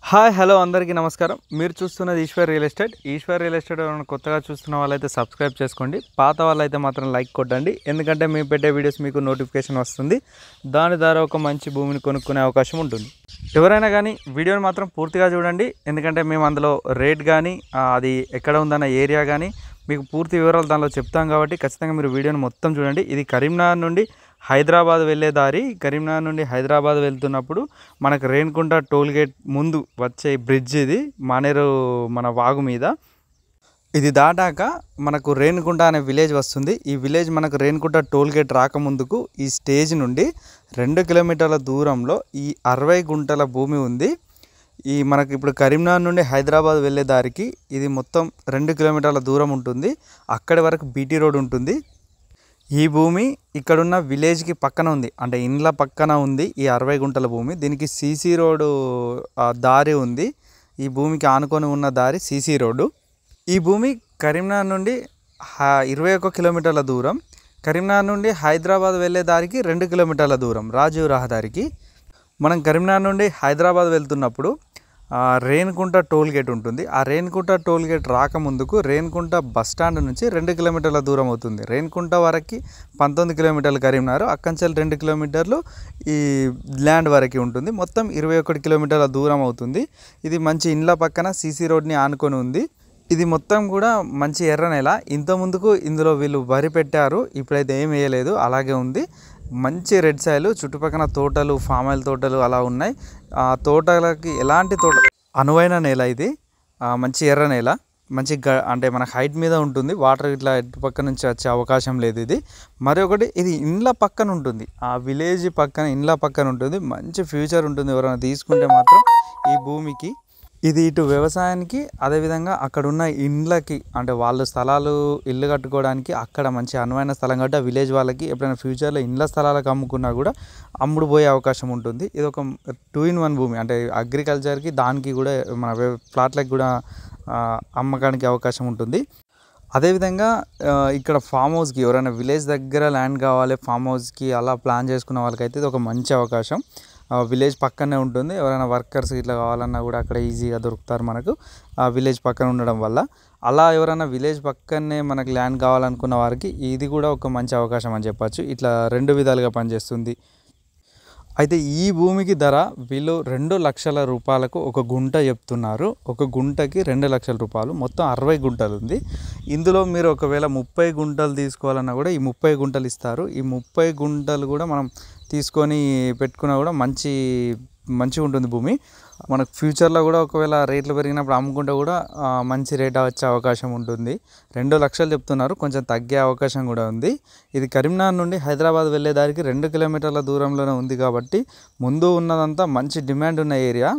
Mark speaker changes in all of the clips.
Speaker 1: Hi hello అందరికీ నమస్కారం. మీరు చూస్తున్నది Eshwar real estate. Eshwar real estate ఎవరైనా కొత్తగా చూస్తున్న వాళ్ళైతే సబ్స్క్రైబ్ చేసుకోండి. పాత వాళ్ళైతే మాత్రం లైక్ కొట్టండి. ఎందుకంటే మేము పెట్టే వీడియోస్ మీకు నోటిఫికేషన్ వస్తుంది. దాని ద్వారా ఒక మంచి భూమిని కొనుక్కునే అవకాశం ఉంటుంది. ఎవరైనా కానీ వీడియోని మాత్రం పూర్తిగా చూడండి. ఎందుకంటే మేము అందులో రేట్ కానీ అది ఎక్కడ ఉందన్న ఏరియా కానీ మీకు పూర్తి వివరాలు దానిలో చెప్తాం కాబట్టి ఖచ్చితంగా మీరు వీడియోని మొత్తం చూడండి. ఇది కరీంనగర్ నుండి హైదరాబాద్ వెళ్ళే దారి. కరీంనగర్ నుండి హైదరాబాద్ వెళ్తున్నప్పుడు మనకు రేణిగుంట టోల్ గేట్ ముందు వచ్చే బ్రిడ్జ్ ఇది మానేరు మన వాగు మీద. ఇది దాటాక మనకు రేణిగుంట అనే విలేజ్ వస్తుంది. ఈ విలేజ్ మనకు రేణిగుంట టోల్ గేట్ రాకముందుకు ఈ స్టేజ్ నుండి 2 కిలోమీటర్ల దూరంలో ఈ 60 గుంటల భూమి ఉంది. ఈ మనకి ఇప్పుడు కరీంనగర్ నుండి హైదరాబాద్ వెళ్ళే దారికి ఇది మొత్తం 2 కిలోమీటర్ల దూరం ఉంటుంది. అక్కడి వరకు బీటీ రోడ్ ఉంటుంది. ఈ భూమి ఇక్కడున్న విలేజ్కి పక్కన ఉంది, అంటే ఇండ్ల పక్కన ఉంది. ఈ 60 గుంటల భూమి దీనికి సీసీ రోడ్డు దారి ఉంది. ఈ భూమికి ఆనుకొని ఉన్న దారి సీసీ రోడ్డు. ఈ భూమి కరీంనగర్ నుండి 21 కిలోమీటర్ల దూరం. కరీంనగర్ నుండి హైదరాబాద్ వెళ్ళే దారికి 2 కిలోమీటర్ల దూరం రాజీవ్ రహదారికి. మనం కరీంనగర్ నుండి హైదరాబాద్ వెళ్తున్నప్పుడు రేణిగుంట టోల్ గేట్ ఉంటుంది. ఆ రేణిగుంట టోల్ గేట్ రాకముందుకు రేణిగుంట బస్ స్టాండ్ నుంచి 2 కిలోమీటర్ల దూరం అవుతుంది. రేణిగుంట వరకు 19 కిలోమీటర్లు కరీంనగర్, అక్కంచెల్ 2 కిలోమీటర్లు ఈ ల్యాండ్ వరకు ఉంటుంది. మొత్తం 21 కిలోమీటర్ల దూరం అవుతుంది. ఇది మంచి ఇండ్ల పక్కన సీసీ రోడ్ని ఆనుకొని ఉంది. ఇది మొత్తం కూడా మంచి ఎర్ర నేల. ఇంత ముందుకు ఇందులో వీళ్ళు వరి పెట్టారు, ఇప్పుడైతే ఏం వేయలేదు, అలాగే ఉంది. మంచి రెడ్ సాయిల్, చుట్టుపక్కల తోటలు, ఫామ్ ఆయిల్ తోటలు అలా ఉన్నాయి. ఆ తోటలకి ఎలాంటి అనువైన నేల ఇది. మంచి ఎర్ర నేల, మంచి అంటే మన హైట్ మీద ఉంటుంది. వాటర్ ఇట్లా ఎటు పక్క నుంచి వచ్చే అవకాశం లేదు ఇది. మరొకటి ఇది ఇండ్ల పక్కన ఉంటుంది, ఆ విలేజ్ పక్కన ఇండ్ల పక్కన ఉంటుంది. మంచి ఫ్యూచర్ ఉంటుంది ఎవరైనా తీసుకుంటే మాత్రం ఈ భూమికి. ఇది ఇటు వ్యవసాయానికి, అదేవిధంగా అక్కడ ఉన్న ఇండ్లకి, అంటే వాళ్ళు స్థలాలు ఇల్లు కట్టుకోవడానికి అక్కడ మంచి అనువైన స్థలం కాబట్టి ఆ విలేజ్ వాళ్ళకి ఎప్పుడైనా ఫ్యూచర్లో ఇండ్ల స్థలాలకు అమ్ముకున్నా కూడా అమ్ముడు పోయే అవకాశం ఉంటుంది. ఇది ఒక 2-in-1 భూమి, అంటే అగ్రికల్చర్కి దానికి కూడా మన ప్లాట్లకు కూడా అమ్మకానికి అవకాశం ఉంటుంది. అదేవిధంగా ఇక్కడ ఫామ్ హౌస్కి ఎవరైనా విలేజ్ దగ్గర ల్యాండ్ కావాలి, ఫామ్ హౌస్కి అలా ప్లాన్ చేసుకున్న వాళ్ళకైతే ఇది ఒక మంచి అవకాశం. విలేజ్ పక్కనే ఉంటుంది. ఎవరైనా వర్కర్స్ ఇట్లా కావాలన్నా కూడా అక్కడ ఈజీగా దొరుకుతారు మనకు, ఆ విలేజ్ పక్కన ఉండడం వల్ల. అలా ఎవరైనా విలేజ్ పక్కనే మనకు ల్యాండ్ కావాలనుకున్న వారికి ఇది కూడా ఒక మంచి అవకాశం అని చెప్పచ్చు. ఇట్లా 2 విధాలుగా పనిచేస్తుంది. అయితే ఈ భూమికి ధర వీళ్ళు 2 లక్షల రూపాయలకు ఒక గుంట చెప్తున్నారు. ఒక గుంటకి 2 లక్షల రూపాయలు. మొత్తం 60 గుంటలు ఉంది. ఇందులో మీరు ఒకవేళ 30 గుంటలు తీసుకోవాలన్నా కూడా ఈ 30 గుంటలు ఇస్తారు. ఈ 30 గుంటలు కూడా మనం తీసుకొని పెట్టుకున్నా కూడా మంచిగా ఉంటుంది భూమి. మనకు ఫ్యూచర్లో కూడా ఒకవేళ రేట్లు పెరిగినప్పుడు అమ్ముకుంటే కూడా మంచి రేట్ వచ్చే అవకాశం ఉంటుంది. 2 లక్షలు చెప్తున్నారు, కొంచెం తగ్గే అవకాశం కూడా ఉంది. ఇది కరీంనగర్ నుండి హైదరాబాద్ వెళ్ళే దారికి 2 కిలోమీటర్ల దూరంలోనే ఉంది కాబట్టి ముందు ఉన్నదంతా మంచి డిమాండ్ ఉన్న ఏరియా.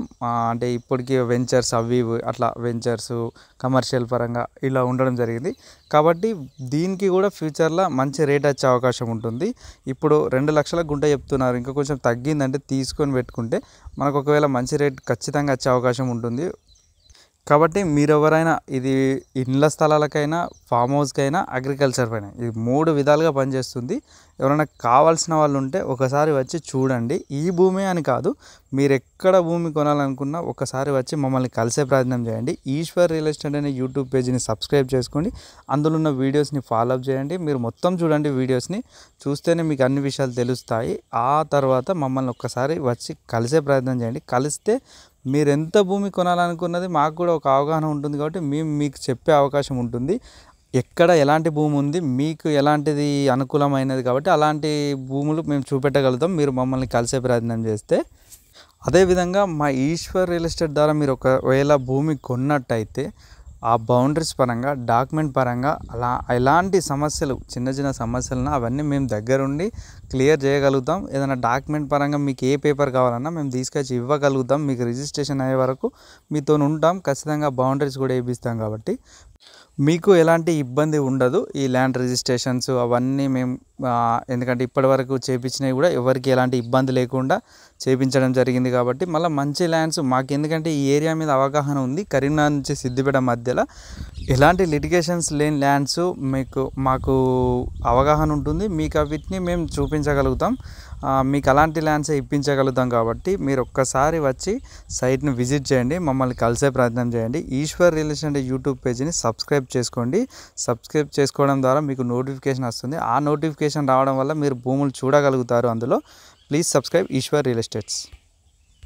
Speaker 1: అంటే ఇప్పటికీ వెంచర్స్ అవి అట్లా వెంచర్స్ కమర్షియల్ పరంగా ఇలా ఉండడం జరిగింది కాబట్టి దీనికి కూడా ఫ్యూచర్లో మంచి రేట్ వచ్చే అవకాశం ఉంటుంది. ఇప్పుడు 2 లక్షల గుంట చెప్తున్నారు, ఇంకా కొంచెం తగ్గిందంటే తీసుకొని పెట్టుకుంటే మనకు ఒకవేళ మంచి రేట్ ఖచ్చితంగా వచ్చే అవకాశం ఉంటుంది. కాబట్టి మీరు ఎవరైనా ఇది ఇండ్ల స్థలాలకైనా, ఫామ్ హౌస్కైనా, అగ్రికల్చర్ పైన ఇది 3 విధాలుగా పనిచేస్తుంది. ఎవరైనా కావాల్సిన వాళ్ళు ఉంటే ఒకసారి వచ్చి చూడండి. ఈ భూమి అని కాదు, మీరు ఎక్కడ భూమి కొనాలనుకున్నా ఒకసారి వచ్చి మమ్మల్ని కలిసే ప్రయత్నం చేయండి. ఈశ్వర్ రియల్ ఎస్టేట్ అనే యూట్యూబ్ పేజీని సబ్స్క్రైబ్ చేసుకోండి. అందులో ఉన్న వీడియోస్ని ఫాలో అప్ చేయండి. మీరు మొత్తం చూడండి, వీడియోస్ని చూస్తేనే మీకు అన్ని విషయాలు తెలుస్తాయి. ఆ తర్వాత మమ్మల్ని ఒక్కసారి వచ్చి కలిసే ప్రయత్నం చేయండి. కలిస్తే మీరు ఎంత భూమి కొనాలనుకున్నది మాకు కూడా ఒక అవగాహన ఉంటుంది కాబట్టి మేము మీకు చెప్పే అవకాశం ఉంటుంది. ఎక్కడ ఎలాంటి భూమి ఉంది, మీకు ఎలాంటిది అనుకూలమైనది కాబట్టి అలాంటి భూములు మేము చూపెట్టగలుగుతాం మీరు మమ్మల్ని కలిసే ప్రయత్నం చేస్తే. అదేవిధంగా మా ఈశ్వర్ రియల్ ఎస్టేట్ ద్వారా మీరు ఒకవేళ భూమి కొన్నట్టయితే ఆ బౌండరీస్ పరంగా, డాక్యుమెంట్ పరంగా అలా ఎలాంటి సమస్యలు, చిన్న సమస్యలను అవన్నీ మేము దగ్గరుండి క్లియర్ చేయగలుగుతాం. ఏదైనా డాక్యుమెంట్ పరంగా మీకు ఏ పేపర్ కావాలన్నా మేము తీసుకొచ్చి ఇవ్వగలుగుతాం. మీకు రిజిస్ట్రేషన్ అయ్యే వరకు మీతో ఉంటాం. ఖచ్చితంగా బౌండరీస్ కూడా వేయిస్తాం కాబట్టి మీకు ఎలాంటి ఇబ్బంది ఉండదు. ఈ ల్యాండ్ రిజిస్ట్రేషన్స్ అవన్నీ మేము ఎందుకంటే ఇప్పటివరకు చేయించినవి కూడా ఎవరికి ఎలాంటి ఇబ్బంది లేకుండా చేయించడం జరిగింది కాబట్టి మళ్ళీ మంచి ల్యాండ్స్ మాకు, ఎందుకంటే ఈ ఏరియా మీద అవగాహన ఉంది. కరీంనగర్ నుంచి సిద్దిపేట మధ్యలో ఎలాంటి లిటిగేషన్స్ లేని ల్యాండ్స్ మాకు అవగాహన ఉంటుంది. మీకు వీటిని మేము చూపించగలుగుతాం. మీకు అలాంటి ల్యాండ్సే ఇప్పించగలుగుతాం కాబట్టి మీరు ఒక్కసారి వచ్చి సైట్ని విజిట్ చేయండి, మమ్మల్ని కలిసే ప్రయత్నం చేయండి. ఈశ్వర్ రియల్ ఎస్టేట్ యూట్యూబ్ పేజీని సబ్స్క్రైబ్ చేసుకోండి. సబ్స్క్రైబ్ చేసుకోవడం ద్వారా మీకు నోటిఫికేషన్ వస్తుంది. ఆ నోటిఫికేషన్ రావడం వల్ల మీరు భూములు చూడగలుగుతారు. అందులో please subscribe Eshwar real estates.